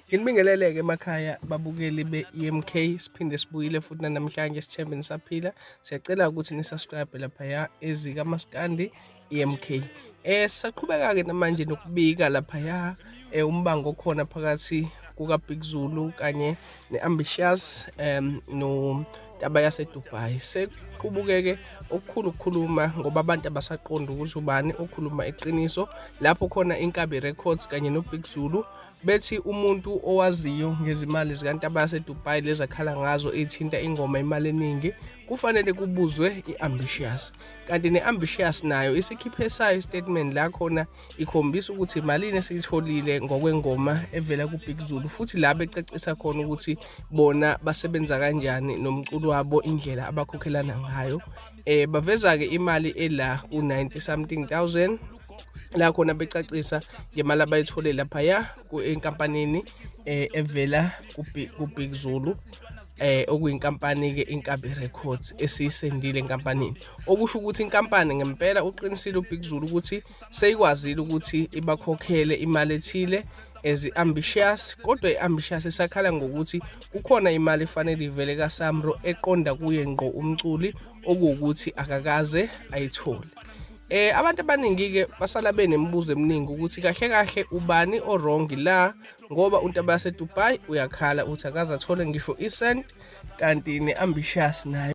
Nginibingelele-ke emakhaya babukeli be-EMK, siphinde sibuyile futhi namhlanje sithembe nisaphila. Siyacela ukuthi nisubscribe laphaya ezikaMaskandi EMK. Sisaqhubeka-ke namanje nokubika laphaya umbango okhona phakathi kukaBig Zulu kanye ne-Ambitious noTaba yaseDubai. Seqhubukeke okukhulu ukukhuluma ngoba abantu abasaqonda ukuthi ubani okhuluma iqiniso. Lapho khona iNkabi Records kanye noBig Zulu bethi umuntu owaziyo ngezimali zikaNtaba yaseDubai lezi akhala ngazo ethinta ingoma imali eningi kufanele kubuzwe i-Ambitious. Kanti ne-Ambitious nayo isikhiphe sayo istatement la khona ikhombisa ukuthi imalini esiyitholile ngokwengoma evela kuBig Zulu, futhi la becacisa khona ukuthi bona basebenza kanjani nomculo wabo, indlela abakhokhelana ngayo. Baveza-ke imali ela ku-90 something thousand la khona becacisa ngemali abayithole laphaya enkampanini evela kuBig Zulu, okuyinkampani-ke iNkabi Records esiyisendile enkampanini. Okusho ukuthi inkampani ngempela uqinisile uBig Zulu ukuthi seyikwazile ukuthi ibakhokhele imali ethile as i-Ambitious, kodwa i-Ambitious isakhala ngokuthi kukhona imali efanele ivele kaSamro eqonda kuye ngqo umculi, okuwukuthi akakaze ayithole. Abantu abaningi-ke basala benemibuzo eminingi ukuthi kahle kahle ubani o-wrong la, ngoba uNtaba yaseDubai uyakhala uthi akaze athole ngisho isent, kanti ne-Ambitious nayo